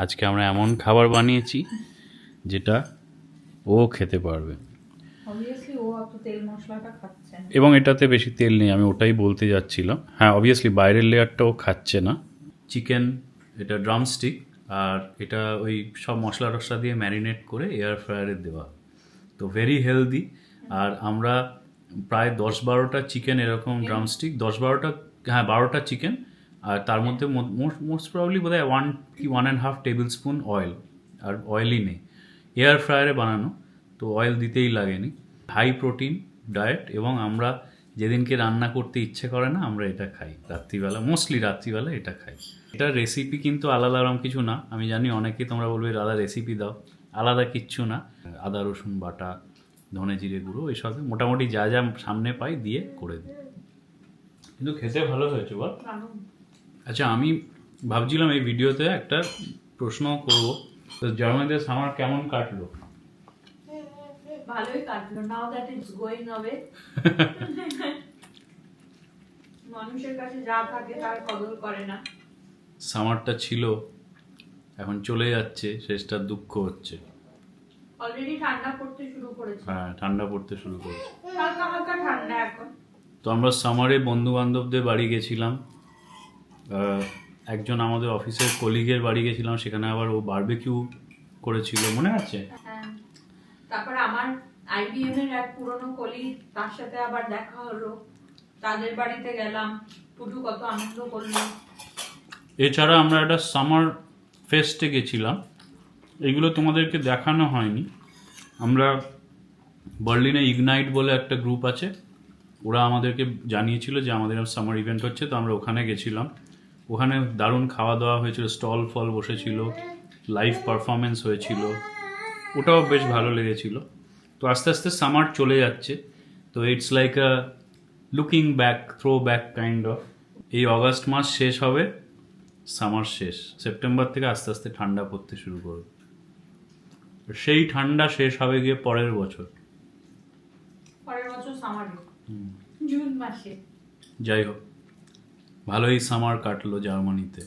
আজকে আমরা এমন খাবার বানিয়েছি যেটা ও খেতে পারবে, অবভিয়াসলি ও অত তেল মশলাটা খাচ্ছে না। এবং এটাতে বেশি তেল নেই, আমি ওটাই বলতে যাচ্ছিলাম। হ্যাঁ, অবভিয়াসলি বাইরের লেয়ারটাও খাচ্ছে না। চিকেন, এটা ড্রামস্টিক, আর এটা ওই সব মশলা টশলা দিয়ে ম্যারিনেট করে এয়ার ফ্রায়ারে দেওয়া, তো ভেরি হেলদি। আর আমরা প্রায় 10-12টা চিকেন এরকম ড্রামস্টিক, 10-12টা, হ্যাঁ 12টা চিকেন, আর তার মধ্যে মোস্ট প্রবলি বোধ হয় 1-1.5 টেবিল স্পুন অয়েল, আর অয়েলই নেই, এয়ার ফ্রায়ারে বানানো, তো অয়েল দিতেই লাগেনি। হাই প্রোটিন ডায়েট, এবং আমরা যেদিনকে রান্না করতে ইচ্ছে করে না আমরা এটা খাই রাত্রিবেলা, মোস্টলি রাত্রিবেলা এটা খাই। এটা রেসিপি কিন্তু আলাদা আলাদা কিছু না, আমি জানি অনেকেই তোমরা বলবে দাদা রেসিপি দাও, আলাদা কিচ্ছু না। আদা রসুন বাটা, ধনে জিরে গুঁড়ো, এইসব মোটামুটি যা যা সামনে পাই দিয়ে করে দিই, কিন্তু খেতে ভালো হয়েছে বল। আচ্ছা, আমি ভাবছিলাম এই ভিডিওতে একটা প্রশ্ন করবো, তো জার্মানিতে সামার কেমন কাটলো? ভালোই কাটলো, now that it's going away. মানুষের কাছে যা থাকে তার কদর করে না। সামারটা ছিল, এখন চলে যাচ্ছে, শেষটার দুঃখ হচ্ছে। অলরেডি ঠান্ডা পড়তে শুরু করেছে। হ্যাঁ, ঠান্ডা পড়তে শুরু করেছে, হালকা হালকা ঠান্ডা এখন। তো আমরা সামারে বন্ধু বান্ধবদের বাড়ি গেছিলাম। একজন আমাদের অফিসের কলিগের বাড়ি গেছিলাম, সেখানে আবার ও বারবিকিউ করেছিল, মনে আছে? হ্যাঁ, তারপর আমার আইবিএম এর এক পুরনো কলিগ, তার সাথে আবার দেখা হলো, তাদের বাড়িতে গেলাম, পুটু কত আনন্দ করলো। এছাড়া আমরা একটা সামার ফেস্টে গেছিলাম, এগুলো তোমাদেরকে দেখানো হয়নি। আমরা বার্লিনে ইগনাইট বলে একটা গ্রুপ আছে, ওরা আমাদেরকে জানিয়েছিল যে আমাদের সামার ইভেন্ট হচ্ছে, তো আমরা ওখানে গেছিলাম। ওখানে দারুণ খাওয়া দাওয়া হয়েছিল, স্টল ফল বসেছিল, লাইভ পারফরমেন্স হয়েছিল, ওটাও বেশ ভালো লেগেছিল। তো আস্তে আস্তে সামার চলে যাচ্ছে, তো it's like a looking back, throw back kind of. এই অগাস্ট মাস শেষ হবে, সামার শেষ, সেপ্টেম্বর থেকে আস্তে আস্তে ঠান্ডা পড়তে শুরু করবে। সেই ঠান্ডা শেষ হবে গিয়ে পরের বছর সামারে, জুন মাসে। যাই হোক, ভালোই সামার কাটলো জার্মানিতে।